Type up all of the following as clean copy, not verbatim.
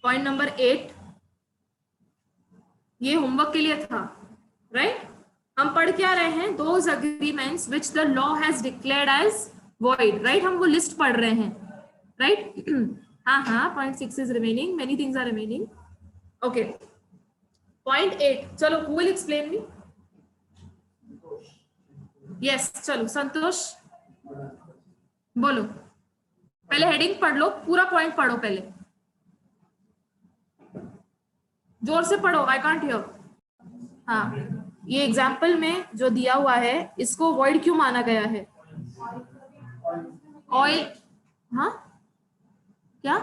Point number 8 ये homework के लिए था, राइट? हम पढ़ क्या रहे हैं? Those agreements which the law has declared as void, right? हम वो लिस्ट पढ़ रहे हैं, राइट? हाँ हाँ, point 6 is remaining, many things are remaining. Okay, point 8, चलो who will explain me? Yes, चलो संतोष बोलो. पहले हेडिंग पढ़ लो, पूरा पॉइंट पढ़ो पहले, जोर से पढ़ो, आई कांट हियर. हाँ, ये एग्जाम्पल में जो दिया हुआ है इसको वॉइड क्यों माना गया है? ऑयल, हाँ क्या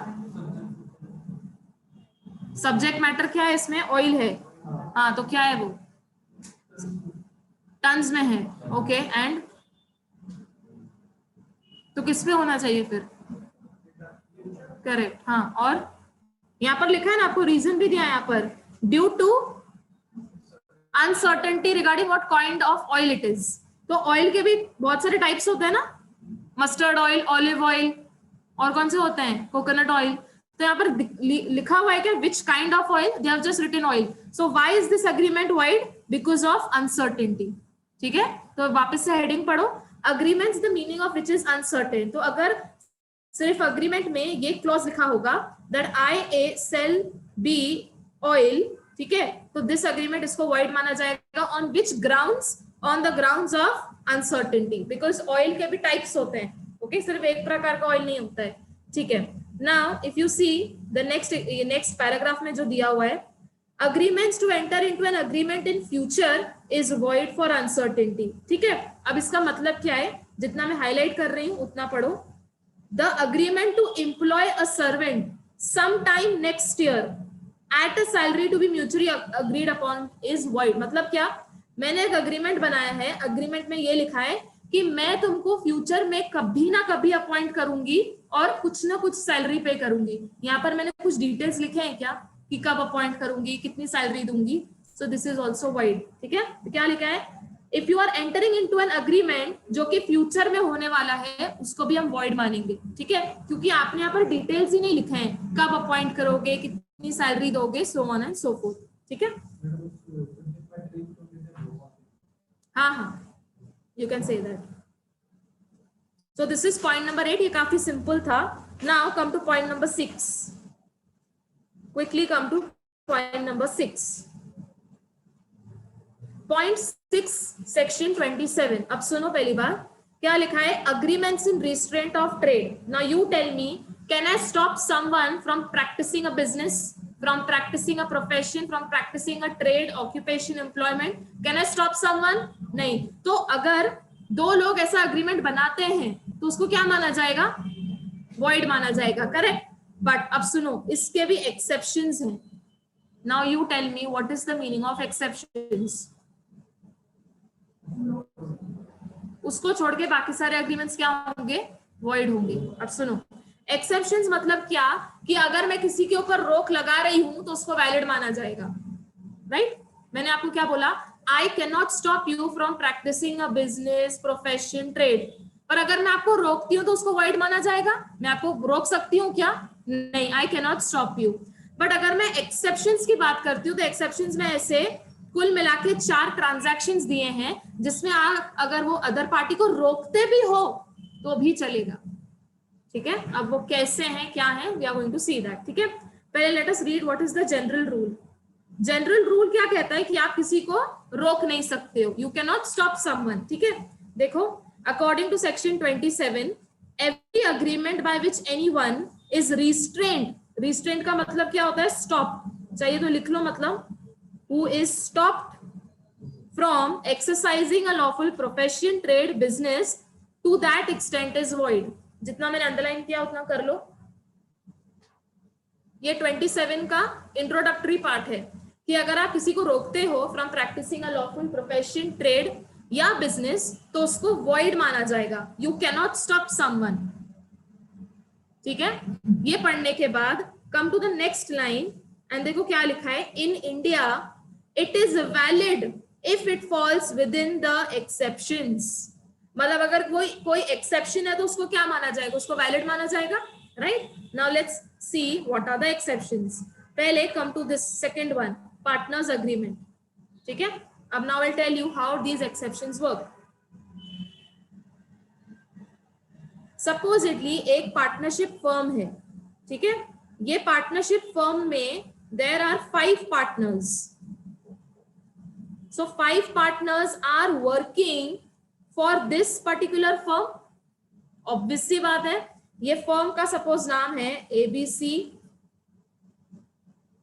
सब्जेक्ट मैटर क्या है इसमें? ऑयल है. हाँ तो क्या है वो? टन्स में है. ओके, एंड तो किस में होना चाहिए फिर? करेक्ट. हाँ, और यहाँ पर लिखा है ना, आपको रीजन भी दिया है यहाँ पर, due to uncertainty regarding what kind of oil it is. तो ऑयल के भी बहुत सारे टाइप्स होते हैं ना, मस्टर्ड ऑयल, ऑलिव ऑयल, और कौन से होते हैं? Coconut oil. तो यहाँ पर लिखा हुआ है क्या? Which kind of oil? They have just written oil. So why is this agreement void? Because of uncertainty. ठीक है, तो वापस से हेडिंग पढ़ो, agreements the meaning of which is uncertain. तो अगर सिर्फ अग्रीमेंट में ये क्लॉज लिखा होगा that I A sell B oil, ठीक है, तो दिस अग्रीमेंट इसको वाइड माना जाएगा. On which grounds? On the grounds of uncertainty, because oil के भी टाइप्स होते हैं. ओके, सिर्फ एक प्रकार का ऑयल नहीं होता है. ठीक है, now if you see the next paragraph में जो दिया हुआ है, agreements to enter into an agreement in future is void for uncertainty. ठीक है, अब इसका मतलब क्या है? जितना मैं हाईलाइट कर रही हूं उतना पढ़ो. The agreement to employ a servant sometime next year at a salary to be mutually agreed upon is void. मतलब क्या? मैंने एक अग्रीमेंट बनाया है, अग्रीमेंट में ये लिखा है कि मैं तुमको फ्यूचर में कभी ना कभी अपॉइंट करूंगी और कुछ ना कुछ सैलरी पे करूंगी. यहाँ पर मैंने कुछ डिटेल्स लिखे हैं क्या कि कब अपॉइंट करूंगी, कितनी सैलरी दूंगी. So this is also void. ठीक है, तो क्या लिखा है? If you are entering into an agreement जो कि फ्यूचर में होने वाला है, उसको भी हम वॉइड मानेंगे. ठीक है, क्योंकि आपने यहाँ पर डिटेल्स ही नहीं लिखे हैं, कब अपॉइंट करोगे, कितनी सैलरी दोगे, so on and so fourth. ठीक है, हाँ हाँ, you can say that. So this is point number 8. ये काफी सिंपल था. Now come two point number 6. Quickly come to point number 6. Point 6 section 27. अब सुनो पहली बार क्या लिखा है? Agreements in restraint of trade. Now you tell me, can I stop someone from practicing a business, from practicing a profession, from practicing a trade, occupation, employment? Can I stop someone? नहीं. तो अगर दो लोग ऐसा agreement बनाते हैं तो उसको क्या माना जाएगा? Void माना जाएगा. करेक्ट. बट अब सुनो, इसके भी एक्सेप्शंस हैं. Now you tell me what is the meaning of exceptions. उसको छोड़ के बाकी सारे एग्रीमेंट्स क्या होंगे? वॉइड होंगे. अब सुनो, एक्सेप्शंस मतलब क्या? कि अगर मैं किसी के ऊपर रोक लगा रही हूं तो उसको वैलिड माना जाएगा. राइट? मैंने आपको क्या बोला? I can not stop you from practising a business, profession, trade. पर अगर मैं आपको रोकती हूँ तो उसको वॉइड माना जाएगा? मैं आपको रोक सकती हूँ क्या? नहीं, आई can not stop you. But अगर मैं एक्सेप्शंस की बात करती हूँ तो एक्सेप्शंस में ऐसे कुल मिला के 4 ट्रांजैक्शंस दिए हैं जिसमें आप अगर वो अदर पार्टी को रोकते भी हो तो भी चलेगा. ठीक है, अब वो कैसे हैं, क्या है, we are going to see that. ठीक है, पहले let us read what is the general rule. General rule क्या कहता है? कि आप किसी को रोक नहीं सकते हो. You can not stop someone. ठीक है, देखो, according to section 27, every agreement by which anyone is restrained. restrained का मतलब क्या होता है? stop. चाहिए तो लिख लो, मतलब who is stopped from exercising a lawful profession, trade, business to that extent is void. जितना मैंने अंडरलाइन किया उतना कर लो. ये 27 का इंट्रोडक्टरी पार्ट है कि अगर आप किसी को रोकते हो from practising a lawful profession, trade या बिजनेस तो उसको वॉइड माना जाएगा. You can not stop someone. ठीक है, ये पढ़ने के बाद come to the next line and देखो क्या लिखा है. In India it is valid if it falls within the exceptions. मतलब अगर कोई एक्सेप्शन है तो उसको क्या माना जाएगा? उसको वैलिड माना जाएगा. Right. Now let's see what are the exceptions. पहले come to this second one, partners agreement. ठीक है. अब now I tell you how these exceptions work. Supposedly एक पार्टनरशिप फर्म है. ठीक है. ये पार्टनरशिप फर्म में there are 5 partners. So 5 partners are working for this particular firm. Obvious सी बात है, ये फर्म का सपोज नाम है एबीसी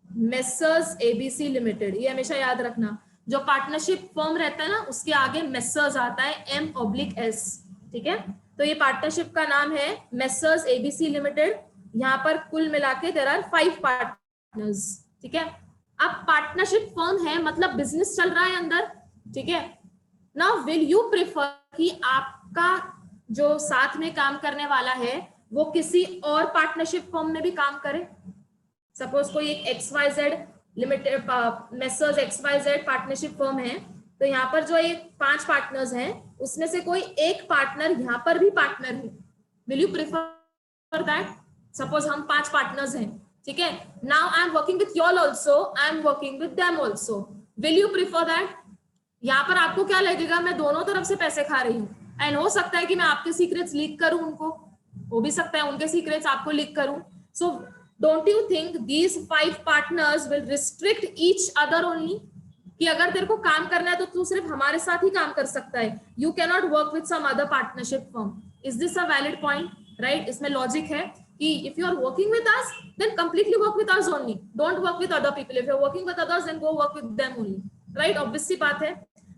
मेसर्स एबीसी लिमिटेड. ये हमेशा याद रखना, जो पार्टनरशिप फर्म रहता है ना उसके आगे मेसर्स आता है M/S. ठीक है. तो ये पार्टनरशिप का नाम है मेसर्स एबीसी लिमिटेड. यहाँ पर कुल मिला के देयर आर 5 पार्टनर्स. ठीक है. अब पार्टनरशिप फर्म है मतलब बिजनेस चल रहा है अंदर. ठीक है. नाउ विल यू प्रेफर कि आपका जो साथ में काम करने वाला है वो किसी और पार्टनरशिप फर्म में भी काम करे. सपोज कोई एक XYZ limited messrs XYZ partnership firm है, तो यहाँ पर जो एक 5 पार्टनर्स हैं उसमें से कोई एक पार्टनर यहाँ पर भी पार्टनर है. Will you prefer that? Suppose हम 5 पार्टनर्स हैं. ठीक है. Now I am working with y'all also, I am working with them also. Will you prefer that? यहाँ पर आपको क्या लगेगा, मैं दोनों तरफ से पैसे खा रही हूँ. एंड हो सकता है कि मैं आपके सीक्रेट्स लीक करूं उनको, हो भी सकता है उनके सीक्रेट्स आपको लीक करूं. So don't you think these 5 partners will restrict each other only? कि अगर तेरे को काम करना है तो तू सिर्फ हमारे साथ ही काम कर सकता है. You can not work with some other partnership firm. Is this a valid point? Right. इसमें लॉजिक है कि if you are working with us then completely work with us only. Don't work with other people. If you are working with others then go work with them only. Right. Obvious सी बात है.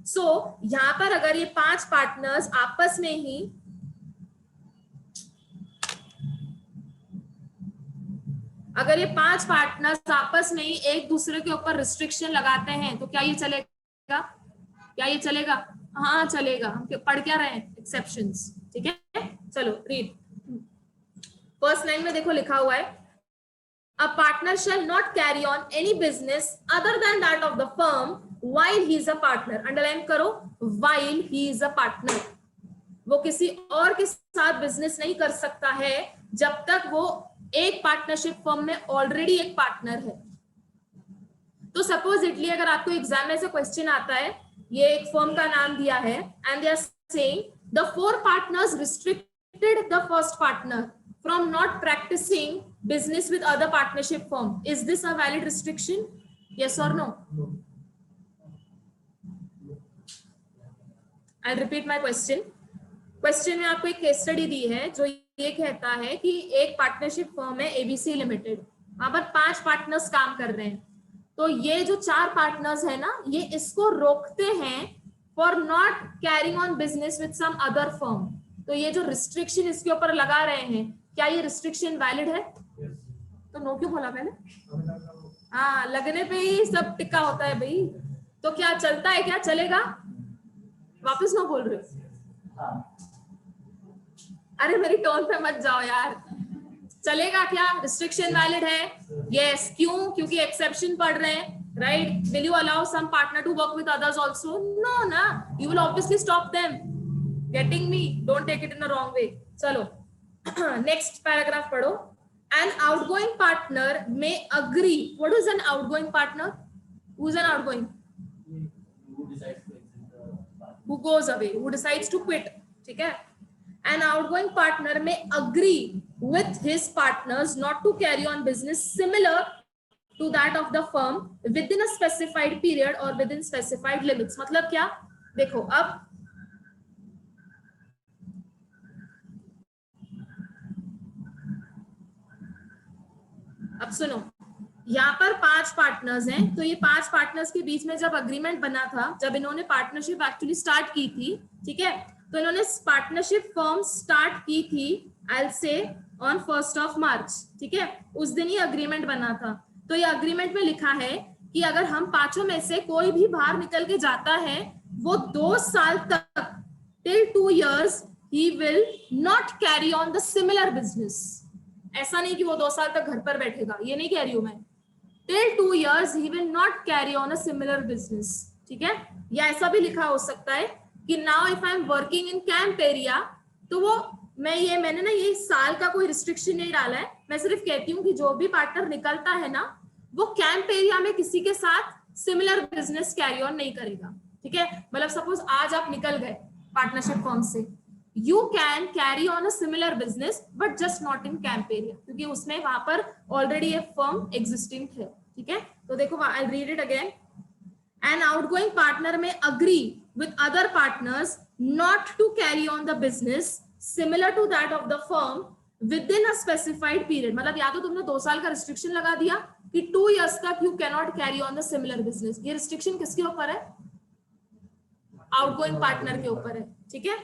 सो यहाँ पर अगर ये 5 partners आपस में ही अगर ये 5 पार्टनर्स आपस में ही एक दूसरे के ऊपर रिस्ट्रिक्शन लगाते हैं तो क्या ये चलेगा? क्या ये चलेगा? हाँ चलेगा. हम पढ़ क्या रहे हैं? एक्सेप्शंस. ठीक है. चलो रीड. फर्स्ट लाइन में देखो लिखा हुआ है, a partner shall not carry on any business other than that of the firm while he is a partner. Underline करो, while he is a partner. वो किसी और के साथ बिजनेस नहीं कर सकता है जब तक वो एक पार्टनरशिप फर्म में ऑलरेडी एक पार्टनर है. तो सपोजिटली अगर आपको एग्जाम में से क्वेश्चन आता है, ये एक फर्म का नाम दिया है and they are saying the 4 partners restricted the first partner from not practising business with other partnership firm. Is this a valid restriction? Yes और no? I'll repeat my question. क्वेश्चन में आपको एक केस स्टडी दी है जो ये कहता है कि एक पार्टनरशिप फर्म है एबीसी लिमिटेड, वहां पर 5 पार्टनर्स काम कर रहे हैं. तो ये जो 4 पार्टनर्स है ना, ये इसको रोकते हैं for not carrying on business with some other firm. तो ये जो रिस्ट्रिक्शन इसके ऊपर लगा रहे हैं, क्या ये रिस्ट्रिक्शन वैलिड है? तो नो क्यों बोला पहले? हाँ, लगने पे ही सब टिक्का होता है भाई. तो क्या चलता है? क्या चलेगा? वापस नो बोल रहे हो? अरे मेरी टोन पे मत जाओ यार. चलेगा क्या? रिस्ट्रिक्शन वैलिड है? यस. क्यों? क्योंकि एक्सेप्शन पढ़ रहे हैं. Right. Will you allow some partner to work with others also? No ना. You will obviously stop them. Getting me? Don't take it in the wrong way. चलो नेक्स्ट पैराग्राफ पढ़ो. An outgoing partner may agree. What is an outgoing partner? Who is an outgoing? Who goes away, who decides to quit. ठीक है. An outgoing partner may agree with his partners not to carry on business similar to that of the firm within a specified period or within specified limits. मतलब क्या? देखो अब सुनो, यहाँ पर 5 partners हैं. तो ये 5 पार्टनर्स के बीच में जब अग्रीमेंट बना था, जब इन्होंने पार्टनरशिप एक्चुअली स्टार्ट की थी, ठीक है, तो इन्होंने पार्टनरशिप फॉर्म स्टार्ट की थी आई से ऑन 1 मार्च. ठीक है. उस दिन ही अग्रीमेंट बना था. तो ये अग्रीमेंट में लिखा है कि अगर हम 5 में से कोई भी बाहर निकल के जाता है, वो 2 साल तक till 2 years he will not carry on the similar business. ऐसा नहीं कि वो 2 साल तक घर पर बैठेगा, ये नहीं कह रही हूं मैं. Till 2 years he will not carry on a similar business. ठीक है. या ऐसा भी लिखा हो सकता है कि now if I am working in camp area, तो वो मैंने ना ये साल का कोई रिस्ट्रिक्शन नहीं डाला है, मैं सिर्फ कहती हूँ कि जो भी पार्टनर निकलता है ना वो कैंप एरिया में किसी के साथ सिमिलर बिजनेस कैरी ऑन नहीं करेगा, ठीक है। मतलब सपोज आज आप निकल गए पार्टनरशिप फर्म से, you can carry on a similar business but just not in camp area, क्योंकि उसमें वहां पर ऑलरेडी एक फर्म एग्जिस्टिंग है, ठीक है। तो देखो I read it again, an outgoing partner में agree with other partners not to carry on the business similar to that of the firm within a specified period. मतलब या तो तुमने 2 साल का रिस्ट्रिक्शन लगा दिया कि 2 years तक you can not carry on the similar business. ये रिस्ट्रिक्शन किसके ऊपर है? आउटगोइंग पार्टनर के ऊपर है, ठीक है।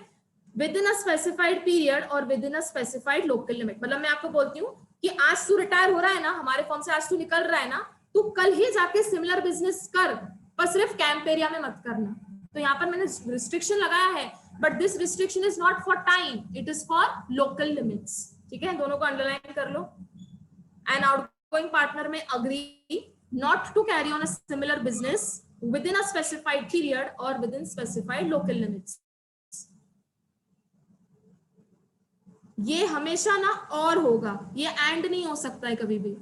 Within a specified period और within a specified local limit. मतलब मैं आपको बोलती हूँ कि आज तू रिटायर हो रहा है ना हमारे फर्म से, आज तू निकल रहा है ना, तू कल ही जाके सिमिलर बिजनेस कर, पर सिर्फ कैंप एरिया में मत करना। तो यहाँ पर मैंने रिस्ट्रिक्शन लगाया है, but this restriction is not for time, it is for local limits, ठीक है। दोनों को अंडरलाइन कर लो। एन आउटगोइंग पार्टनर में agree not to carry on a similar business within a specified period और within specified local limits. ये हमेशा ना और होगा, ये एंड नहीं हो सकता है कभी भी।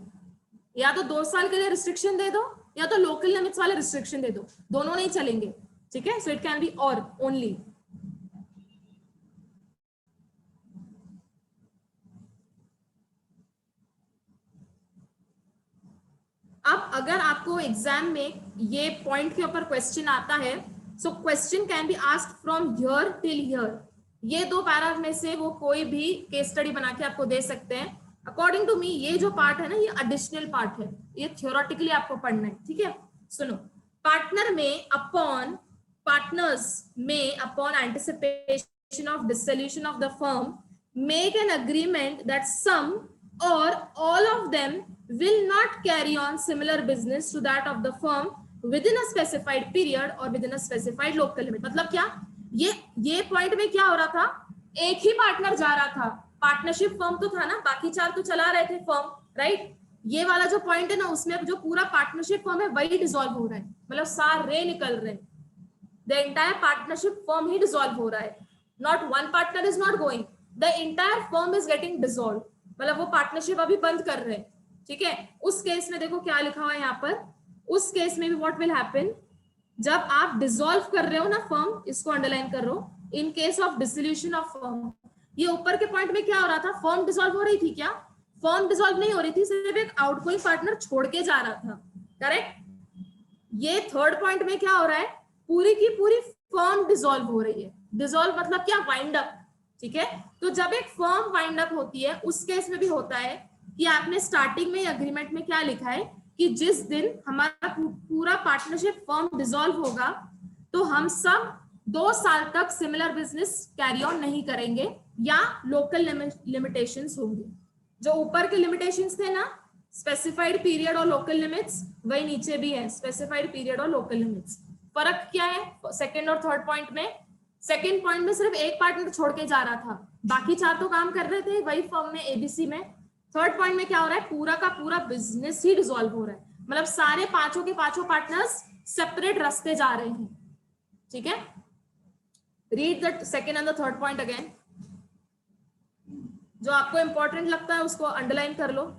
या तो 2 साल के लिए रिस्ट्रिक्शन दे दो या तो लोकल लिमिट्स वाले रिस्ट्रिक्शन दे दो, दोनों नहीं चलेंगे, ठीक है। सो इट कैन बी और ओनली। अब अगर आपको एग्जाम में ये पॉइंट के ऊपर क्वेश्चन आता है, so question can be asked from here till here. ये 2 पैरा में से वो कोई भी केस स्टडी बना के आपको दे सकते हैं। अकॉर्डिंग टू मी ये जो पार्ट है ना ये एडिशनल पार्ट है, ये थियोरेटिकली आपको पढ़ना है, ठीक है। सुनो, पार्टनर में upon anticipation of dissolution of the firm make an agreement that some or all of them will not carry on similar business to that of the firm within a specified period or within a specified local limit। मतलब क्या, ये point में क्या हो रहा था, एक ही partner जा रहा था, पार्टनरशिप फर्म तो था ना, बाकी 4 तो चला रहे थे फर्म, राइट। ये वाला जो पॉइंट है ना उसमें अब जो पूरा पार्टनरशिप फर्म है वही डिसॉल्व हो रहा है, मतलब सारे निकल रहे हैं, the entire partnership firm he dissolve हो रहा है, not one partner is not going, the entire firm is getting dissolve, मतलब वो पार्टनरशिप अभी बंद कर रहे हैं, ठीक है। उस केस में देखो क्या लिखा हुआ है यहाँ पर, उस केस में भी व्हाट विल हैपन, जब आप डिसॉल्व कर रहे हो ना फर्म, इसको अंडरलाइन कर रहे हो, in case of dissolution of firm. ये ऊपर के पॉइंट में क्या हो रहा था, फर्म डिसॉल्व हो रही थी क्या? फर्म डिसॉल्व नहीं हो रही थी, सिर्फ एक आउटगोइंग पार्टनर छोड़ के जा रहा था, करेक्ट। ये थर्ड पॉइंट में क्या हो रहा है, पूरी की पूरी फर्म डिसॉल्व हो रही है। डिसॉल्व मतलब क्या, वाइंड अप, ठीक है। तो जब एक फर्म वाइंड अप होती है उस केस में भी होता है कि आपने स्टार्टिंग में एग्रीमेंट में क्या लिखा है कि जिस दिन हमारा पूरा पार्टनरशिप फर्म डिसॉल्व होगा तो हम सब 2 साल तक सिमिलर बिजनेस कैरी ऑन नहीं करेंगे या लोकल लिमिटेशंस होंगे। जो ऊपर के लिमिटेशंस थे ना, स्पेसिफाइड पीरियड और लोकल लिमिट्स, वही नीचे भी है, स्पेसिफाइड पीरियड और लोकल लिमिट्स। फर्क क्या है सेकंड और थर्ड पॉइंट में? सेकंड पॉइंट में सिर्फ एक पार्टनर छोड़ के जा रहा था, बाकी 4 तो काम कर रहे थे वही फर्म में, एबीसी में। थर्ड पॉइंट में क्या हो रहा है, पूरा का पूरा बिजनेस ही डिसॉल्व हो रहा है, मतलब सारे 5 के 5 पार्टनर्स सेपरेट रास्ते जा रहे हैं, ठीक है। Read the second and the third point again, जो आपको इंपॉर्टेंट लगता है उसको अंडरलाइन कर लो।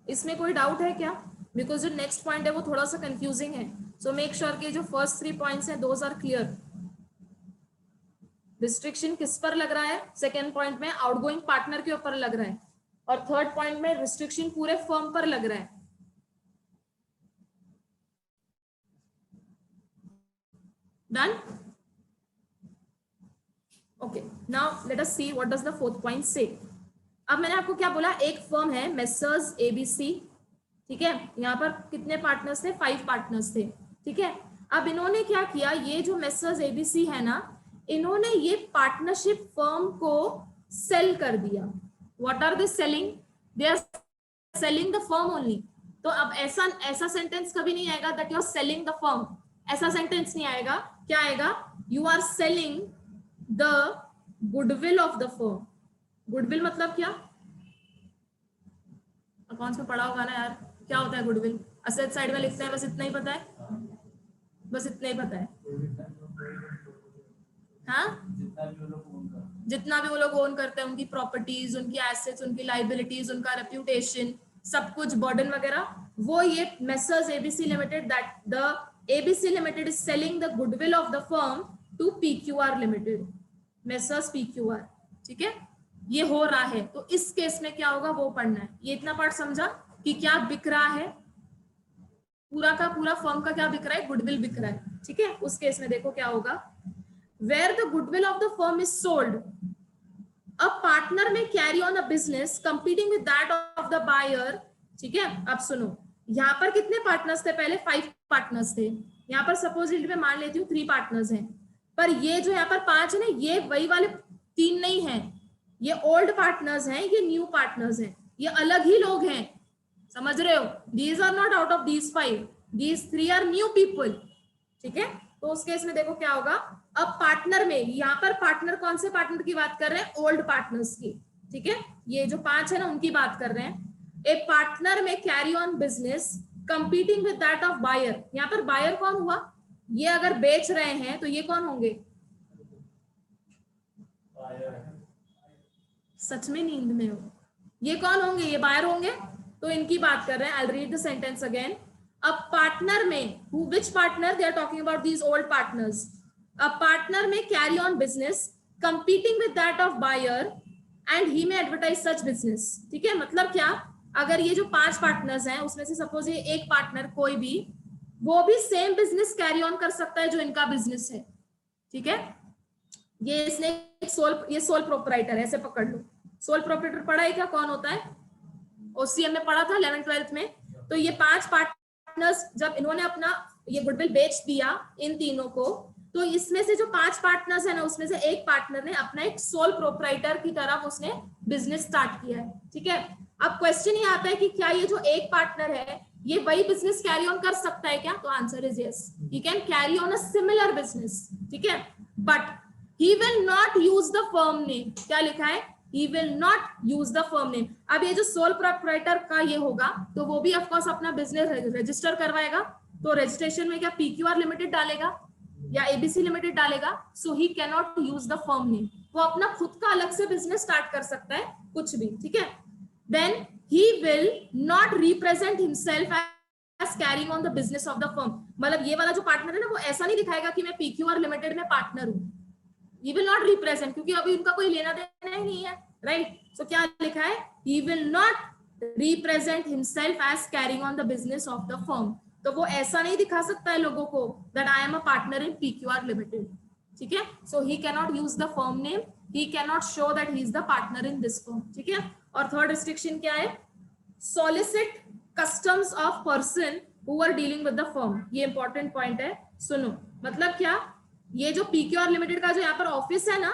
इसमें कोई डाउट है क्या? बिकॉज जो नेक्स्ट पॉइंट है वो थोड़ा सा कंफ्यूजिंग है, सो मेक श्योर कि जो फर्स्ट 3 पॉइंट्स हैं दोज आर क्लियर। रिस्ट्रिक्शन किस पर लग रहा है? सेकेंड पॉइंट में आउटगोइंग पार्टनर के ऊपर लग रहा है और थर्ड पॉइंट में रिस्ट्रिक्शन पूरे फर्म पर लग रहा है। Done? Okay, now let us see what does the fourth point से। अब मैंने आपको क्या बोला, एक फर्म है मेसर्स एबीसी, ठीक है। यहाँ पर कितने पार्टनर्स थे? 5 पार्टनर्स थे, ठीक है। अब इन्होंने क्या किया, ये जो मेसर्स एबीसी है ना, इन्होंने ये पार्टनरशिप फर्म को सेल कर दिया। What are they selling? They are selling the firm only. तो अब ऐसा सेंटेंस कभी नहीं आएगा that you are selling the firm, ऐसा सेंटेंस नहीं आएगा। क्या आएगा? You are selling the goodwill of the firm. Goodwill मतलब क्या? अकाउंट्स में पढ़ा होगा ना यार, क्या होता है गुडविल? असेट साइड में लिखते हैं, बस इतना ही पता है, बस इतना ही पता है। हाँ, जितना भी वो लोग ओन करते हैं, उनकी प्रॉपर्टीज, उनकी एसेट्स, उनकी लाइबिलिटीज, उनका रेप्यूटेशन, सब कुछ, बर्डन वगैरह, वो ये Messrs ABC limited, that the ABC limited is selling the goodwill of the firm to PQR limited, Messrs PQR. ठीक है, ये हो रहा है। तो इस केस में क्या होगा वो पढ़ना है। ये इतना पार्ट समझा कि क्या बिक रहा है, पूरा का पूरा फर्म का क्या बिक रहा है? गुडविल बिक रहा है। ठीक है, उस केस में देखो क्या होगा। Where the goodwill of the firm is sold, a partner may carry on a business competing with that of the buyer। ठीक है, अब सुनो, यहाँ पर कितने पार्टनर्स थे? पहले 5 पार्टनर्स थे। यहाँ पर सपोजिटली मैं मान लेती हूँ 3 पार्टनर्स हैं, पर ये जो यहाँ पर 5 है ना, ये वही वाले 3 नहीं है, ये ओल्ड पार्टनर्स हैं, ये न्यू पार्टनर्स हैं, ये अलग ही लोग हैं। समझ रहे हो? These are not out of these 5, these 3 are new people. ठीक है, तो उस केस में देखो क्या होगा। अब पार्टनर में, यहाँ पर पार्टनर कौन से पार्टनर की बात कर रहे हैं? ओल्ड पार्टनर्स की। ठीक है, ये जो 5 है ना, उनकी बात कर रहे हैं। ए पार्टनर में carry on business competing with that of buyer. यहाँ पर बायर कौन हुआ? ये अगर बेच रहे हैं तो ये कौन होंगे? सच में नींद में हो? ये कौन होंगे? ये बायर होंगे। तो इनकी बात कर रहे हैं। I will read the sentence again. A partner may, which partner they are talking about? These old partners. A partner may carry on business competing with that of buyer and he may advertise such business। ठीक है, मतलब क्या? अगर ये जो 5 partners हैं उसमें से सपोज ये एक पार्टनर कोई भी, वो भी सेम बिजनेस कैरी ऑन कर सकता है जो इनका बिजनेस है। ठीक है, ये इसने ये सोल प्रोपराइटर है, ऐसे पकड़ लो। सोल प्रोपराइटर पढ़ा है क्या? कौन होता है? ओसीएम में पढ़ा था 11th-12th में। तो ये 5 पार्टनर्स जब इन्होंने अपना ये गुडविल बेच दिया इन तीनों को, तो इसमें से जो 5 पार्टनर्स है ना, उसमें से एक पार्टनर ने अपना एक सोल प्रोपराइटर की तरफ उसने बिजनेस स्टार्ट किया है। ठीक है, अब क्वेश्चन ये आता है कि क्या ये जो एक पार्टनर है ये वही बिजनेस कैरी ऑन कर सकता है क्या? तो answer is yes, he can carry on a similar business. ठीक है, but he will not use the firm name. क्या लिखा है? He will not use the firm name। अब ये जो सोल प्रोप्राइटर का ये होगा तो वो भी ऑफ कोर्स अपना बिजनेस रजिस्टर करवाएगा। तो रजिस्ट्रेशन में क्या पीक्यूआर लिमिटेड डालेगा या एबीसी लिमिटेड डालेगा? So he can not use the firm name. वो अपना खुद का अलग से बिजनेस स्टार्ट कर सकता है, कुछ भी। ठीक है, then he will not represent himself as carrying on the business of the firm। मतलब ये वाला जो पार्टनर है ना, वो ऐसा नहीं दिखाएगा कि मैं पीक्यूआर लिमिटेड में पार्टनर हूँ। He will not represent, क्योंकि अभी उनका कोई लेना देना ही नहीं है, राइट? सो क्या लिखा है? He will not represent himself as carrying on the business of the firm। तो वो ऐसा नहीं दिखा सकता है लोगों को that I am a partner in PQR Limited। ठीक है, so he cannot use the firm name, he cannot show that he is the partner in this firm। ठीक है, और थर्ड रिस्ट्रिक्शन क्या है? solicit customs of person who are dealing with the firm। ये important point है, सुनो। मतलब क्या? ये जो पीक्यूआर लिमिटेड का जो यहाँ पर ऑफिस है ना,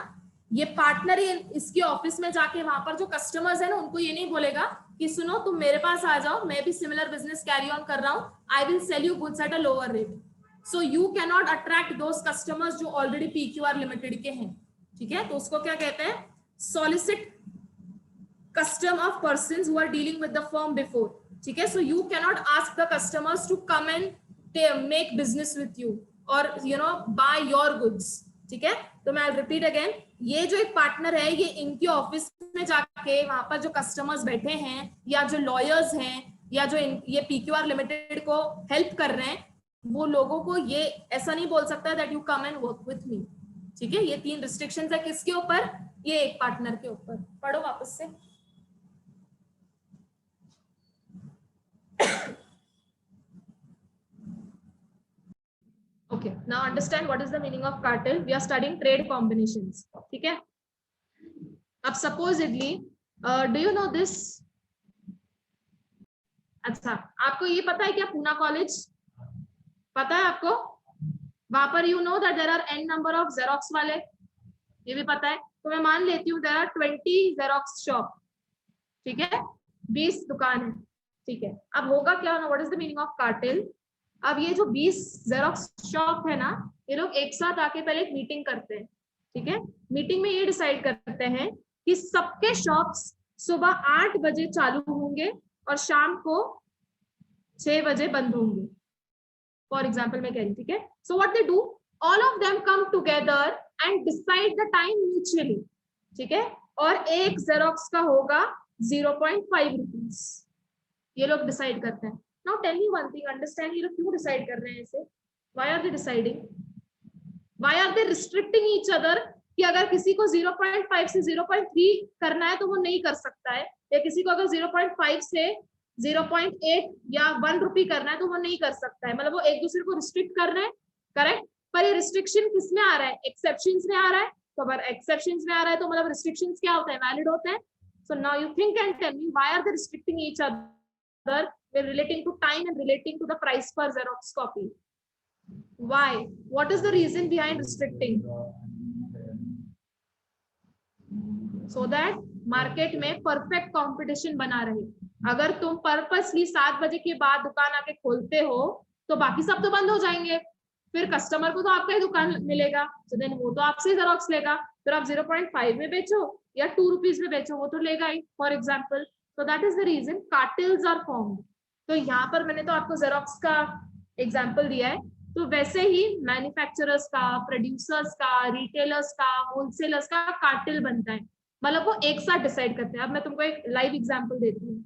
ये पार्टनर इसके ऑफिस में जाके वहां पर जो कस्टमर्स है ना, उनको ये नहीं बोलेगा कि सुनो तुम मेरे पास आ जाओ, मैं भी सिमिलर बिजनेस कैरी ऑन कर रहा हूँ, I will sell you goods at a lower rate. So you can not attract those customers जो ऑलरेडी पीक्यूआर लिमिटेड के हैं। ठीक है, तो उसको क्या कहते हैं? Solicit custom of persons who are dealing with the firm before। ठीक है, so you cannot ask the customers to come and make business with you or buy your goods। ठीक है, तो मैं रिपीट अगेन, ये जो एक पार्टनर है, ये इनके ऑफिस में जाके वहां पर जो कस्टमर्स बैठे हैं या जो लॉयर्स हैं या जो ये पीक्यूआर लिमिटेड को हेल्प कर रहे हैं, वो लोगों को ये ऐसा नहीं बोल सकता that you come and work with me. ठीक है, ये 3 रिस्ट्रिक्शंस है किसके ऊपर? ये एक पार्टनर के ऊपर। पढ़ो वापस से। Okay, now understand what is the meaning of cartel। We are studying trade combinations। ठीक है, अब supposedly do you know this? अच्छा, आपको ये पता है क्या? पूना कॉलेज पता है आपको? वहां पर you know that there are n number of Xerox वाले, ये भी पता है। तो मैं मान लेती हूँ there are 20 Xerox shop। ठीक है, 20 दुकान है, ठीक है। अब होगा क्या ना, what is the meaning of cartel? अब ये जो 20 जेरोक्स शॉप है ना, ये लोग एक साथ आके पहले एक मीटिंग करते हैं, ठीक है। मीटिंग में ये डिसाइड करते हैं कि सबके शॉप्स सुबह 8 बजे चालू होंगे और शाम को 6 बजे बंद होंगे, फॉर एग्जाम्पल मैं कह रही, ठीक है। So what they do, all of them come together and decide the time mutually, ठीक है। और एक जेरोक्स का होगा 0.5 रुपीज, ये लोग डिसाइड करते हैं। Now tell me one thing, understand ये लोग क्यों डिसाइड कर रहे हैं ऐसे? Why are they deciding? Why are they restricting each other? कि अगर किसी को 0.5 से 0.3 करना है तो वो नहीं कर सकता है, या किसी को अगर 0.5 से 0.8 या 1 रुपी करना है तो वो नहीं कर सकता है, मतलब वो एक दूसरे को रिस्ट्रिक्ट कर रहे हैं, करेक्ट। पर ये रिस्ट्रिक्शन किस में आ रहा है? एक्सेप्शंस में आ रहा है। तो अगर एक्सेप्शंस में आ रहा है तो मतलब रिस्ट्रिक्शंस क्या होता है? वैलिड होते हैं। So now you think and tell me, why are they restricting each other relating to time and relating to the price per Xerox copy? Why? What is the reason behind restricting? So that market में perfect competition बना रहे। अगर तुम purposely 7 बजे के बाद दुकान आके खोलते हो तो बाकी सब तो बंद हो जाएंगे, फिर कस्टमर को तो आपका ही दुकान मिलेगा, तो देन वो तो आपसे जेरोक्स लेगा, फिर आप 0.5 में बेचो या 2 रुपीज में बेचो, वो तो लेगा ही, for example. So that is the reason cartels are formed. तो यहाँ पर मैंने तो आपको जेरोक्स का एग्जाम्पल दिया है, तो वैसे ही मैन्युफैक्चरर्स का, प्रोड्यूसर्स का, रिटेलर्स का, होलसेलर्स का कार्टेल बनता है, मतलब वो एक साथ डिसाइड करते हैं। अब मैं तुमको एक लाइव एग्जाम्पल देती हूँ।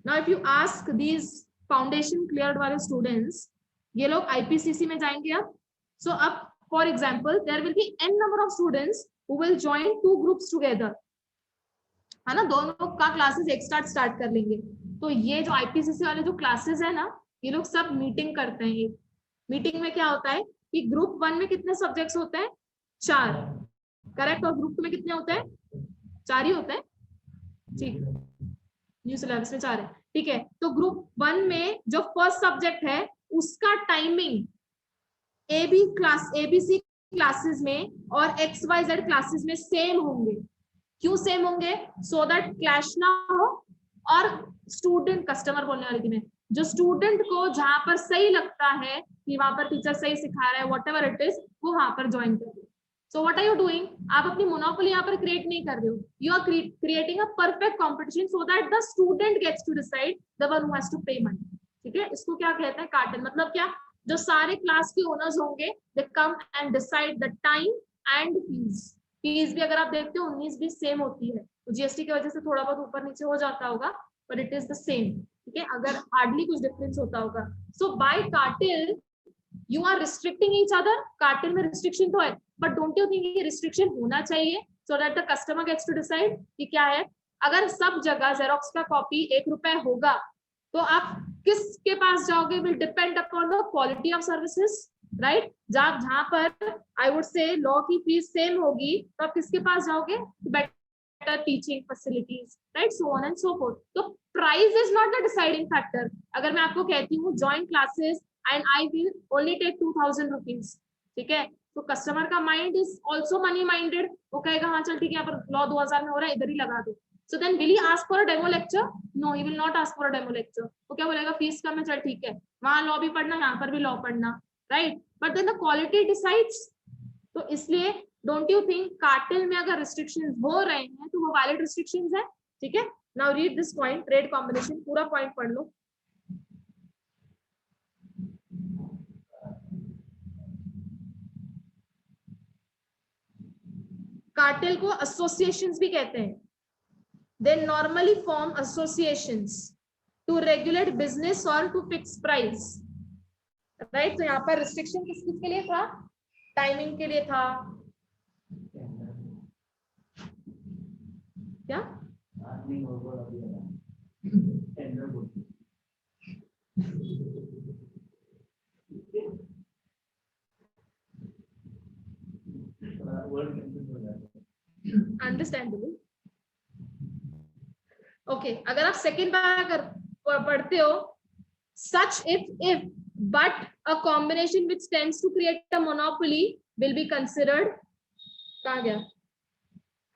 Now if you ask these foundation cleared वाले स्टूडेंट्स, ये लोग आईपीसीसी में जाएंगे अब। सो अब for example there will be n number of students who will join 2 groups together, है ना, दोनों का क्लासेस एक साथ स्टार्ट कर लेंगे। तो ये जो आईपीसीसी वाले जो क्लासेस है ना, ये लोग सब मीटिंग करते हैं। मीटिंग में क्या होता है कि ग्रुप 1 में कितने सब्जेक्ट्स होते हैं? 4, करेक्ट। और ग्रुप 2 में कितने होते हैं? 4 ही होते हैं, ठीक, न्यू सिलेबस में 4 है, ठीक है। तो ग्रुप 1 में जो फर्स्ट सब्जेक्ट है उसका टाइमिंग एबीसी क्लासेस में और XYZ क्लासेस में सेम होंगे। क्यों सेम होंगे? सो दैट क्लैश ना हो, और स्टूडेंट, कस्टमर बोलने वाली थी मैं, जो स्टूडेंट को जहां पर सही लगता है कि वहां पर टीचर सही सिखा रहा है, व्हाटएवर इट इज, वो वहां पर ज्वाइन कर दे। So what are you doing? आप अपनी मोनोपोली यहाँ पर क्रिएट नहीं कर रहे हो, you are creating a perfect competition so that the student gets to decide the one who has to pay money, ठीक है। इसको क्या कहते हैं? कार्टेल। मतलब क्या? जो सारे क्लास के ओनर्स होंगे, they come and decide the time and fees. Fees भी अगर आप देखते हो 19-20 सेम होती है, तो जीएसटी की वजह से थोड़ा बहुत ऊपर नीचे हो जाता होगा, but it is the same, ठीक है, अगर हार्डली कुछ डिफरेंस होता होगा। So by cartel you are restricting each other. Cartel में रिस्ट्रिक्शन तो है, बट डोंट यू थिंक ये रिस्ट्रिक्शन होना चाहिए so that the customer gets to decide कि क्या है। अगर सब जगह जेरोक्स का कॉपी 1 रुपए होगा तो आप किसके पास जाओगे? Will depend upon the quality of services, right. जहां पर आई वुड से लॉ की फीस सेम होगी तो आप किसके पास जाओगे? better teaching facilities, right, so on and so forth. So price is not the deciding factor. अगर मैं आपको कहती हूँ join classes and I will only take 2000 rupees, ठीक है, तो कस्टमर का mind is also money minded, वो कहेगा हाँ चल ठीक है, यहाँ पर लॉ 2000 में हो रहा है, इधर ही लगा दो। So then will he ask for a demo lecture? No, he will not ask for a demo lecture. वो क्या बोलेगा? फीस कम है, चल ठीक है, वहां लॉ भी पढ़ना, यहाँ पर भी लॉ पढ़ना, right. But then the quality decides. तो इसलिए डोंट यू थिंक कार्टेल में अगर रिस्ट्रिक्शंस हो रहे हैं तो वो वैलिड रिस्ट्रिक्शंस है, ठीक है। Now read this point, trade combination, पूरा पॉइंट पढ़ लो। कार्टेल को एसोसिएशंस भी कहते हैं। They normally form associations to regulate business और टू फिक्स प्राइस, राइट। तो यहाँ पर रिस्ट्रिक्शन किस किस के लिए था? टाइमिंग के लिए था, क्या? अंडरस्टैंडेबल। ओके, अगर आप सेकेंड बार पढ़ते हो, such if but a combination which tends to create a monopoly will be considered, कहाँ गया?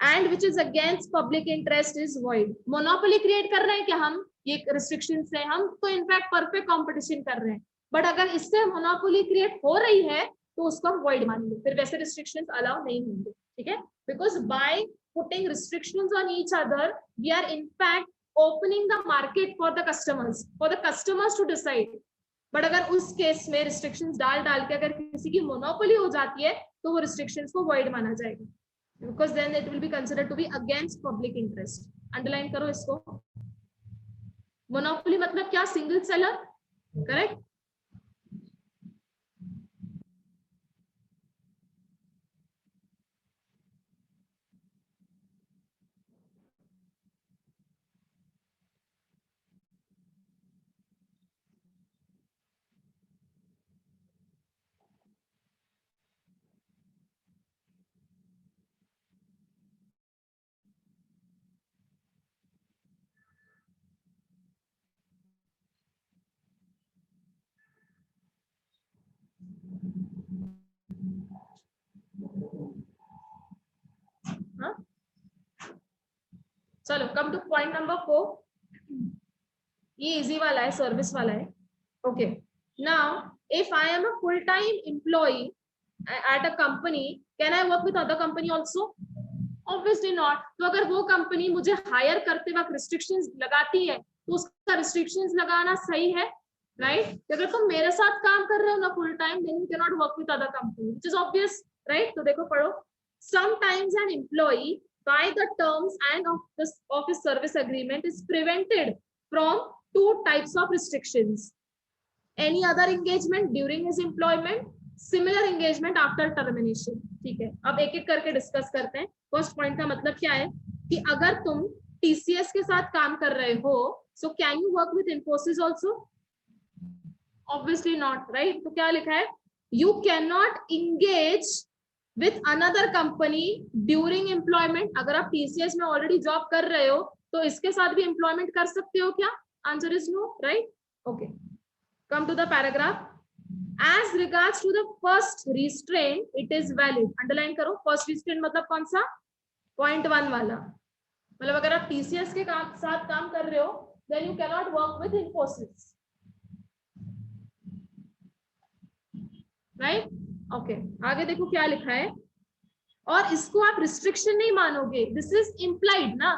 And which is against public interest is void. Monopoly create कर रहे हैं क्या हम ये रिस्ट्रिक्शन से? हम तो इनफैक्ट परफेक्ट कंपटीशन कर रहे हैं, बट अगर इससे मोनोपोली क्रिएट हो रही है तो उसको हम वॉइड मानेंगे, फिर वैसे रिस्ट्रिक्शंस अलाउ नहीं होंगे, ठीक है? Because by putting restrictions on each other we are in fact opening the market for the customers to decide. But अगर उस केस में रिस्ट्रिक्शंस डाल के अगर किसी की मोनोपोली हो जाती है तो वो रिस्ट्रिक्शंस को वॉइड माना जाएगा, because then it will be considered to be against public interest. Underline करो इसको। मोनोपोली मतलब क्या? Single seller, correct? चलो कम टू पॉइंट नंबर 4। ये इजी वाला है, सर्विस वाला है। Okay, now if I am a full time employ at a company, can I work with other company also? Obviously not. तो अगर वो कंपनी मुझे हायर करते वक्त रिस्ट्रिक्शंस लगाती है तो उसका रिस्ट्रिक्शंस लगाना सही है, राइट? अगर तुम मेरे साथ काम कर रहे हो ना full time, then you can not work with other company, which is obvious, right? तो देखो पढ़ो, sometimes an employ by the terms and of his service agreement is prevented from 2 types of restrictions: any other engagement during his employment, similar engagement after termination। ठीक है, अब एक एक करके discuss करते हैं। फर्स्ट पॉइंट का मतलब क्या है कि अगर तुम टीसीएस के साथ काम कर रहे हो, so can you work with Infosys also? Obviously not, right? तो क्या लिखा है? You can not engage with another company during employment। अगर आप TCS में ऑलरेडी जॉब कर रहे हो तो इसके साथ भी एम्प्लॉयमेंट कर सकते हो क्या? Answer is no, right? Okay, come to the paragraph. As regards to the first restraint it is valid. Underline करो, फर्स्ट रिस्ट्रेंट मतलब कौन सा? पॉइंट 1 वाला। मतलब अगर आप TCS के साथ काम कर रहे हो then you can not work with Infosys, right? Okay, आगे देखो क्या लिखा है। और इसको आप रिस्ट्रिक्शन नहीं मानोगे, दिस इज इम्प्लाइड ना।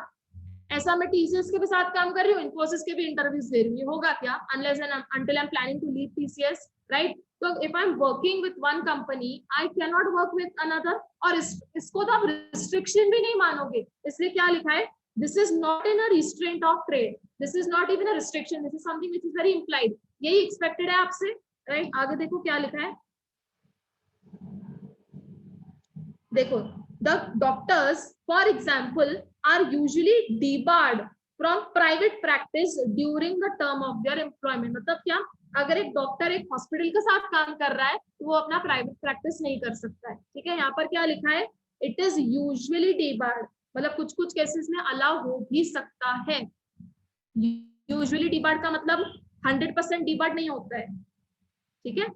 ऐसा मैं टीसीएस के भी साथ काम कर रही हूँ, इन्फोसिस के भी इंटरव्यूज दे रही हूँ, होगा क्या? Unless and until I am planning to leave TCS, right? तो if I am working with one company I can not work with another. और इसको तो आप रिस्ट्रिक्शन भी नहीं मानोगे, इसलिए क्या लिखा है? This is not in a restraint of trade, this is not even a restriction, this is something which is very implied. यही एक्सपेक्टेड है आपसे, राइट? आगे देखो क्या लिखा है। देखो, the doctors for example are usually debarred from private practice during the term of their employment। मतलब क्या? अगर एक डॉक्टर एक हॉस्पिटल के साथ काम कर रहा है तो वो अपना प्राइवेट प्रैक्टिस नहीं कर सकता है, ठीक है? यहाँ पर क्या लिखा है? इट इज यूजुअली debarred, मतलब कुछ कुछ केसेस में अलाउ हो भी सकता है। यूजुअली debarred का मतलब 100% debarred नहीं होता है, ठीक है?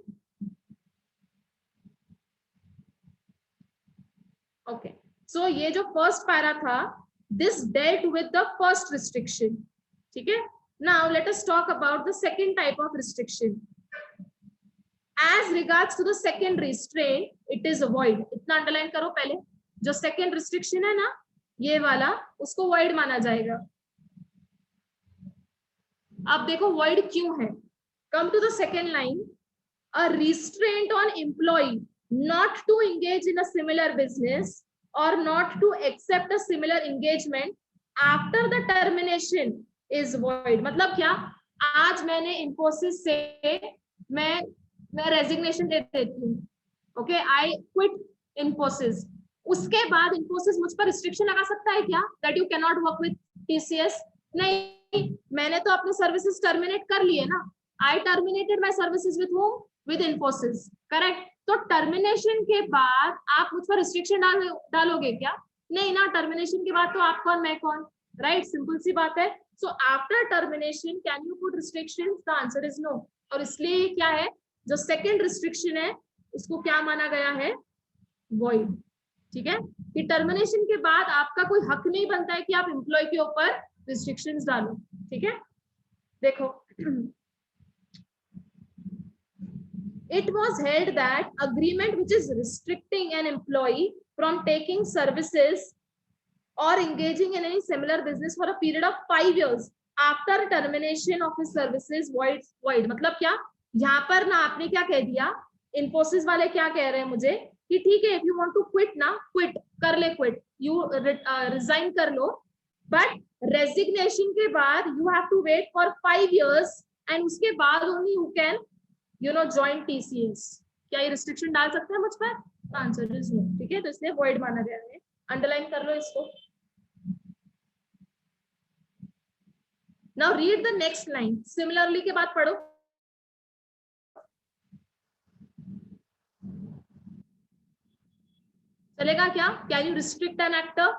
ओके, सो ये जो फर्स्ट पैरा था, this dealt with the first restriction, ठीक है? Now let us talk about the second type of restriction. As regards to the second restraint it is void. इतना अंडरलाइन करो पहले, जो सेकंड रिस्ट्रिक्शन है ना ये वाला, उसको वॉइड माना जाएगा। अब देखो वॉइड क्यों है। Come to the second line, a restraint on employ not to engage in a similar business or not to accept a similar engagement after the termination is void। मतलब क्या? आज मैंने इन्फोसिस से मैं रेजिग्नेशन दे देती हूँ, ओके, आई क्विट इन्फोसिस। उसके बाद इन्फोसिस मुझ पर रिस्ट्रिक्शन लगा सकता है क्या? That you can not work with TCS? नहीं, मैंने तो अपने सर्विसेज टर्मिनेट कर लिए ना। I terminated my services with whom? With Infosys, correct? तो टर्मिनेशन के बाद आप मुझ पर रिस्ट्रिक्शन डालोगे क्या? नहीं ना, टर्मिनेशन के बाद तो आप कौन मैं कौन, राइट? सिंपल सी बात है। So after termination can you put restrictions? The answer is no. और इसलिए क्या है, जो सेकंड रिस्ट्रिक्शन है उसको क्या माना गया है? वॉइड। ठीक है, कि टर्मिनेशन के बाद आपका कोई हक नहीं बनता है कि आप एम्प्लॉय के ऊपर रिस्ट्रिक्शंस डालो। ठीक है, देखो, it was held that agreement which is restricting an employee from taking services or engaging in any similar business for a period of 5 years after termination of his services void। मतलब क्या, यहाँ पर ना आपने क्या कह दिया, इन्फोसिस वाले क्या कह रहे हैं मुझे कि ठीक है, if you want to quit ना, क्विट कर ले, क्विट यू रिजाइन कर लो, बट रेजिग्नेशन के बाद you have to wait for 5 years and उसके बाद only you can join TCS। क्या ये रिस्ट्रिक्शन डाल सकते हैं मुझ पर? Answer is no. ठीक है, तो इसलिए वॉइड माना गया है, अंडरलाइन कर लो इसको। Now read the next line, similarly के बाद पढ़ो। चलेगा क्या? Can you restrict an actor?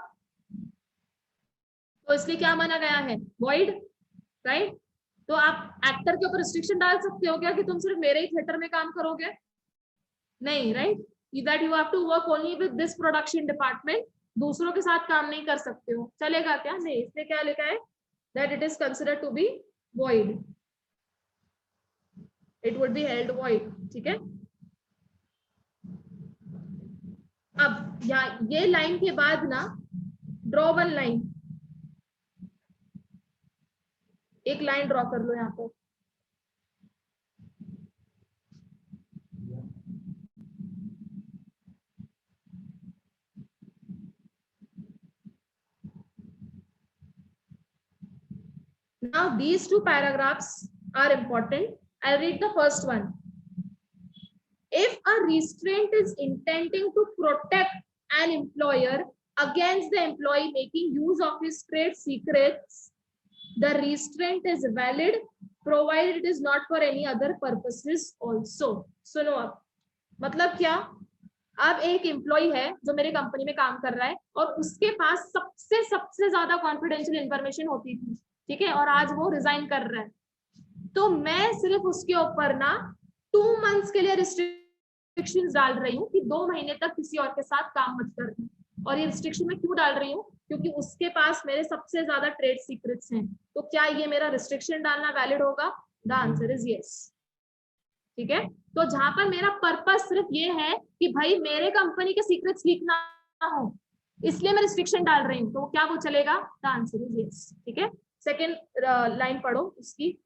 तो इसलिए क्या माना गया है? Void, right? तो आप एक्टर के ऊपर रिस्ट्रिक्शन डाल सकते हो क्या कि तुम सिर्फ मेरे ही थिएटर में काम करोगे? नहीं, right? That you have to work only with this production department, दूसरों के साथ काम नहीं कर सकते हो। चलेगा क्या? नहीं, इसलिए क्या लिखा है? That it is considered to be void, it would be held void. ठीक है, अब ये लाइन के बाद ना ड्रॉ वन लाइन, एक लाइन ड्रॉ कर लो यहाँ पर। Now these two paragraphs are important. I'll read the first one. If a restraint is intending to protect an employer against the employee making use of his trade secrets, the restraint is valid provided it is not for any other purposes also. सुनो, अब मतलब क्या, अब एक employ है जो मेरे company में काम कर रहा है और उसके पास सबसे ज्यादा कॉन्फिडेंशियल इंफॉर्मेशन होती थी, ठीक है, और आज वो रिजाइन कर रहा है, तो मैं सिर्फ उसके ऊपर ना 2 months के लिए रिस्ट्रिक्शंस डाल रही हूँ कि 2 महीने तक किसी और के साथ काम मत करना। और ये रिस्ट्रिक्शन मैं क्यों डाल रही हूँ? क्योंकि उसके पास मेरे सबसे ज्यादा ट्रेड सीक्रेट्स हैं। तो क्या ये मेरा रिस्ट्रिक्शन डालना वैलिड होगा? The answer is yes. ठीक है, तो जहां पर मेरा पर्पस सिर्फ ये है कि भाई मेरे कंपनी के सीक्रेट्स लीक ना हो, इसलिए मैं रिस्ट्रिक्शन डाल रही हूँ, तो क्या वो चलेगा? The answer is yes. ठीक है, सेकेंड लाइन पढ़ो उसकी।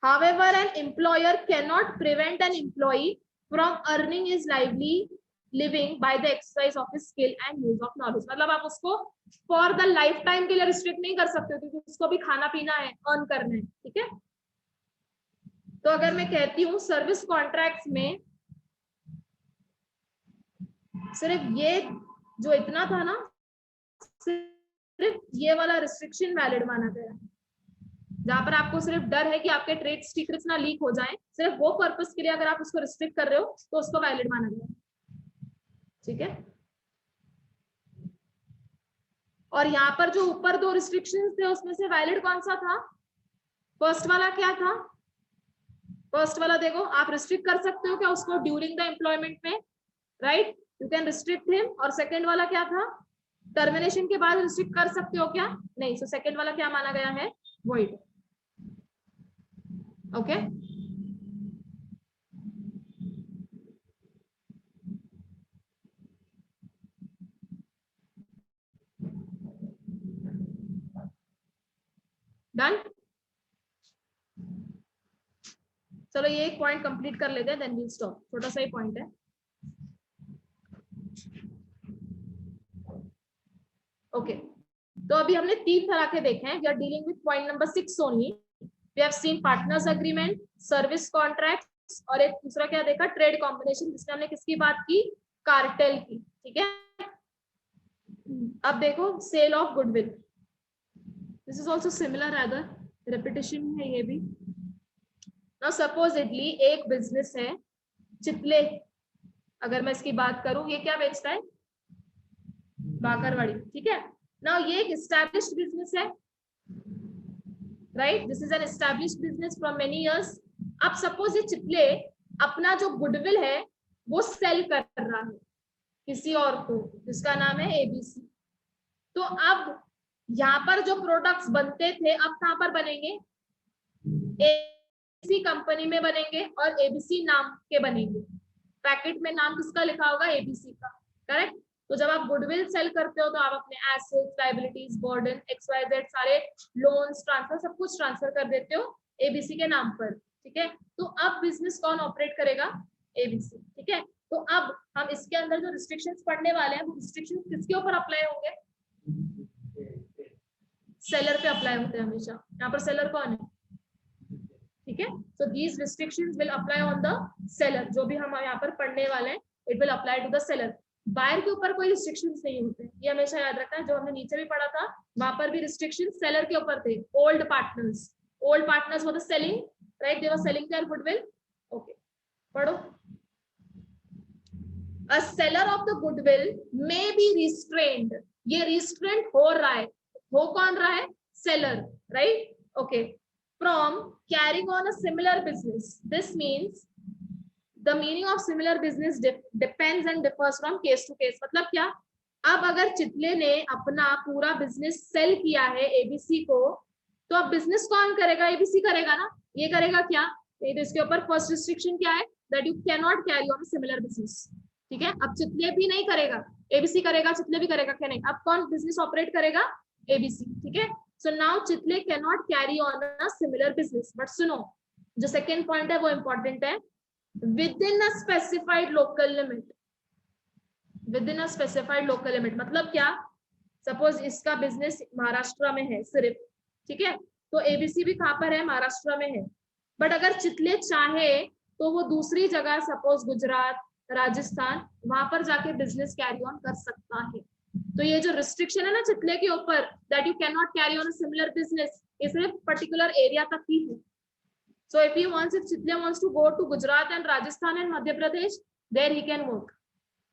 However, an employer cannot prevent an employee from earning his living by the exercise of his skill and use of knowledge। मतलब आप उसको for the lifetime के लिए रिस्ट्रिक्ट नहीं कर सकते, क्योंकि उसको भी खाना पीना है, अर्न करना है। ठीक है, तो अगर मैं कहती हूँ सर्विस कॉन्ट्रैक्ट्स में सिर्फ ये जो इतना था ना, सिर्फ ये वाला रिस्ट्रिक्शन वैलिड माना गया, जहां पर आपको सिर्फ डर है कि आपके ट्रेड सीक्रेट्स ना लीक हो जाएं, सिर्फ वो पर्पस के लिए अगर आप उसको रिस्ट्रिक्ट कर रहे हो तो उसको वैलिड माना गया। ठीक है, और यहाँ पर जो ऊपर 2 रिस्ट्रिक्शंस थे उसमें से वैलिड कौन सा था? फर्स्ट वाला क्या था? फर्स्ट वाला देखो, आप रिस्ट्रिक्ट कर सकते हो क्या उसको ड्यूरिंग द एम्प्लॉयमेंट में, right? You can restrict him. और सेकंड वाला क्या था? टर्मिनेशन के बाद रिस्ट्रिक्ट कर सकते हो क्या? नहीं। सो सेकंड वाला क्या माना गया है? वॉइड। Okay, done. चलो ये एक पॉइंट कंप्लीट कर लेते हैं, देन वी स्टॉप। छोटा सा ही पॉइंट है। ओके, तो अभी हमने 3 तरह के देखे हैं। We are dealing with point number 6 only. We have seen partners agreement, service contracts, और एक दूसरा क्या देखा? ट्रेड कॉम्बिनेशन, जिसमें हमने किसकी बात की? कार्टेल की। ठीक है, अब देखो sale of goodwill. This is also similar, other repetition है ये भी। नाउ सपोजिटली एक बिजनेस है चितले, अगर मैं इसकी बात करूं, ये क्या बेचता है? बाकरवाड़ी। ठीक है, नाउ ये एक एस्टैब्लिश्ड बिजनेस है, right? This is an established business from many years. अब सपोज ये चितले अपना जो गुडविल है वो सेल कर रहा है, किसी और को, जिसका नाम है एबीसी। तो अब यहाँ पर जो प्रोडक्ट्स बनते थे अब कहाँ पर बनेंगे, एबीसी कंपनी में बनेंगे और एबीसी नाम के बनेंगे। पैकेट में नाम किसका लिखा होगा, एबीसी का, करेक्ट। तो जब आप गुडविल सेल करते हो तो आप अपने एसेट्स, लायबिलिटीज, बर्डन, XYZ सारे लोन्स ट्रांसफर सब कुछ ट्रांसफर कर देते हो एबीसी के नाम पर, ठीक है। तो अब बिजनेस कौन ऑपरेट करेगा, एबीसी, ठीक है। तो अब हम इसके अंदर जो रिस्ट्रिक्शंस पढ़ने वाले हैं वो रिस्ट्रिक्शंस किसके ऊपर अप्लाई होंगे, सेलर पे अप्लाई होते हैं हमेशा। यहाँ पर सेलर कौन है, ठीक है। So these restrictions will apply on the seller, जो भी हम यहाँ पर पढ़ने वाले हैं it will apply to the seller. Buyer के ऊपर कोई रिस्ट्रिक्शंस नहीं होते, ये हमेशा याद रखना है। जो हमने नीचे भी पढ़ा था वहां पर भी रिस्ट्रिक्शन सेलर के ऊपर थे। Old partners were selling, right, they were selling their goodwill. Okay, पढ़ो। A seller of the goodwill may be restrained, ये restraint हो रहा है, हो कौन रहा है, seller, right, okay, from carrying on a similar business. This means the meaning of similar business depends and differs from case to case. मतलब क्या, अब अगर चितले ने अपना पूरा बिजनेस सेल किया है एबीसी को, तो अब बिजनेस कौन करेगा, एबीसी करेगा ना। ये करेगा क्या, तो इसके ऊपर फर्स्ट रिस्ट्रिक्शन क्या है, that you cannot carry on a similar business, ठीक है। अब चितले भी नहीं करेगा, एबीसी करेगा, चितले भी करेगा क्या, नहीं। अब कौन बिजनेस ऑपरेट करेगा, एबीसी, ठीक है। So now Chitale can not carry on a similar business. But सुनो, जो सेकेंड पॉइंट है वो इंपॉर्टेंट है, within a specified local limit. With in a specified local limit मतलब क्या, सपोज इसका बिजनेस महाराष्ट्र में है सिर्फ, ठीक है, तो एबीसी भी कहाँ पर है, महाराष्ट्र में है। बट अगर चितले चाहे तो वो दूसरी जगह, सपोज गुजरात, राजस्थान, वहां पर जाके बिजनेस कैरी ऑन कर सकता है। तो ये जो रिस्ट्रिक्शन है ना चितले के ऊपर, that you can not carry on a similar business, ये सिर्फ पर्टिकुलर एरिया तक ही है। So if Chitale wants to go to Gujarat and Rajasthan and Madhya Pradesh, there he can work.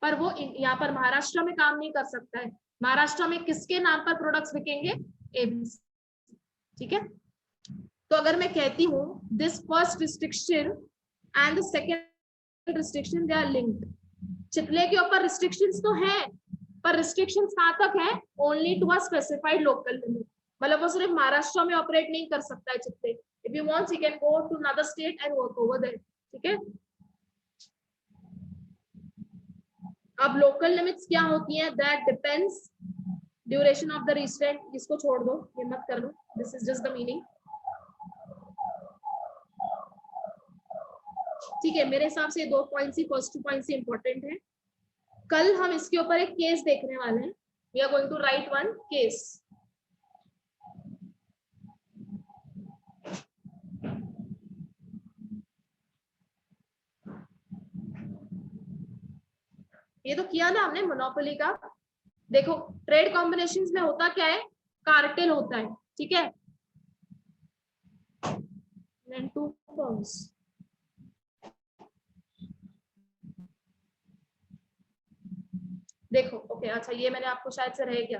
पर वो यहाँ पर महाराष्ट्र में काम नहीं कर सकता है। महाराष्ट्र में किसके नाम पर प्रोडक्ट्स बिकेंगे, एबीसी, ठीक है। तो अगर मैं कहती हूँ this first restriction and the second restriction they are linked, Chitale के ऊपर रिस्ट्रिक्शंस तो है, पर रिस्ट्रिक्शंस कहाँ तक है, only to a specified local limit. मतलब वो सिर्फ महाराष्ट्र में ऑपरेट नहीं कर सकता है Chitale, if you wants he can go to another state and work over there, ठीक है। अब लोकल लिमिट्स क्या होती हैं, that depends duration of the restraint, इसको छोड़ दो, ये मत कर लो, this is just the meaning, ठीक है। मेरे हिसाब से दो पॉइंट्स ही, फर्स्ट टू पॉइंट्स ही इंपॉर्टेंट है। कल हम इसके ऊपर एक केस देखने वाले हैं, we are going to write one case. ये तो किया ना हमने मोनोपोली का। देखो ट्रेड कॉम्बिनेशंस में होता क्या है, कार्टेल होता है, ठीक है। Then two firms, देखो ओके, अच्छा ये मैंने आपको शायद से रह गया,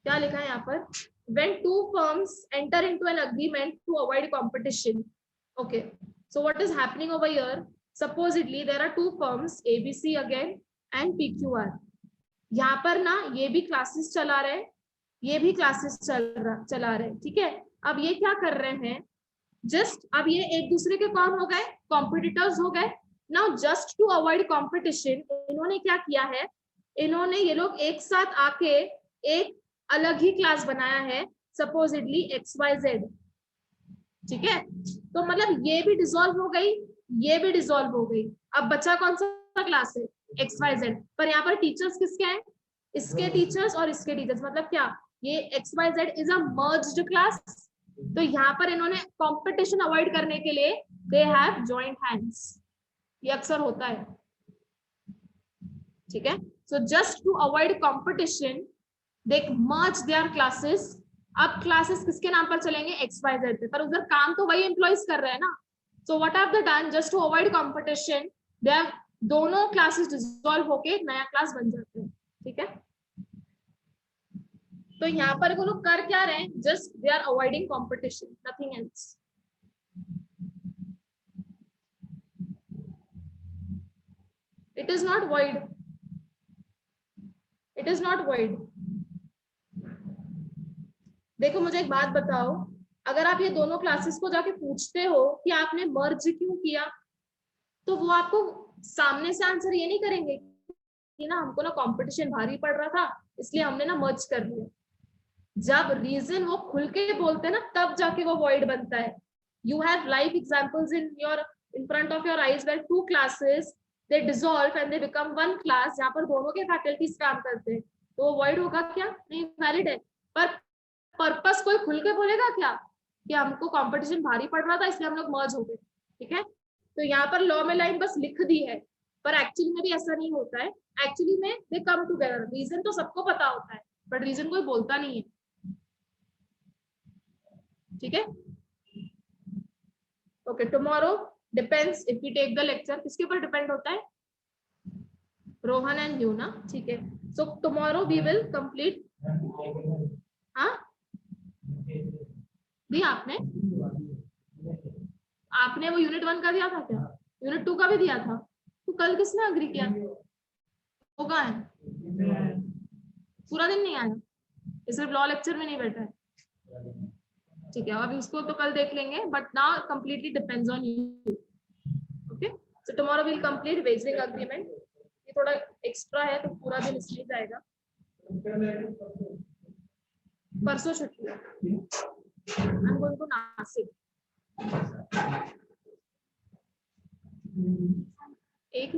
क्या लिखा है यहाँ पर, when two firms enter into an agreement to avoid competition, okay, so what is happening over here, supposedly there are two firms, ABC again and PQR। यहाँ पर ना ये भी क्लासेस चला रहे, ये भी क्लासेस चला रहे, ठीक है। अब ये क्या कर रहे हैं, जस्ट अब ये एक दूसरे के कौन हो गए, कॉम्पिटिटर्स हो गए। Now just to avoid competition इन्होंने क्या किया है, इन्होंने ये लोग एक साथ आके एक अलग ही क्लास बनाया है, सपोजिटली XYZ, ठीक है। तो मतलब ये भी डिसॉल्व हो गई, ये भी डिसॉल्व हो गई। अब बचा कौन सा क्लास है, XYZ। पर यहाँ पर टीचर्स किसके हैं, इसके टीचर्स और इसके टीचर्स, मतलब क्या, ये XYZ is a merged class. तो यहाँ पर इन्होंने कंपटीशन अवॉइड करने के लिए दे हैव जॉइंट हैंड्स, ये अक्सर होता है, ठीक है। So just to avoid competition they merge their classes. अब क्लासेस किसके नाम पर चलेंगे, XYZ पे, पर उधर काम तो वही एम्प्लॉइज कर रहे हैं ना। So what have they done, just to avoid competition they have, दोनों क्लासेस डिसॉल्व होके एक नया क्लास बन जाते हैं, ठीक है। तो यहाँ पर वो लोग कर क्या रहे हैं, just they are avoiding competition, nothing else. It is not void. It is not void. देखो मुझे एक बात बताओ, अगर आप ये दोनों क्लासेस को जाके पूछते हो कि आपने मर्ज क्यों किया, तो वो आपको सामने से आंसर ये नहीं करेंगे कि ना हमको ना कंपटीशन भारी पड़ रहा था इसलिए हमने ना मर्ज कर दिया। जब रीजन वो खुल के बोलते हैं ना, तब जाके वो वॉइड बनता है। You have live examples in front of your eyes where two classes they dissolve and they become one class, जहाँ पर दोनों के फैकल्टीज काम करते हैं, तो वो वॉइड होगा क्या? नहीं, वैलिड है। पर पर्पस कोई खुल के बोलेगा क्या कि हमको कंपटीशन भारी पड़ रहा था इसलिए हम लोग मर्ज हो गए? ठीक है, तो यहाँ पर लॉ में लाइन बस लिख दी है, पर एक्चुअली में भी ऐसा नहीं होता है। एक्चुअली में दे कम टुगेदर। रीजन तो सबको पता होता है, बट रीजन कोई बोलता नहीं है। ठीक है, okay. Tomorrow depends if we take the lecture, किसके ऊपर डिपेंड होता है? रोहन एंड यू ना। ठीक है, so tomorrow we will complete. हाँ दिया आपने वो यूनिट 1 का दिया था क्या? यूनिट 2 का भी दिया था? तो कल किसने अग्री किया? वो कहाँ है? पूरा दिन नहीं आया, सिर्फ लॉ लेक्चर में नहीं बैठा है। ठीक है, अभी उसको तो कल देख लेंगे, but now completely depends on you. Okay, so tomorrow will complete waging agreement. ये थोड़ा एक्स्ट्रा है तो पूरा दिन इसलिए जाएगा। परसों छुट्टी है, I'm going to Nasik।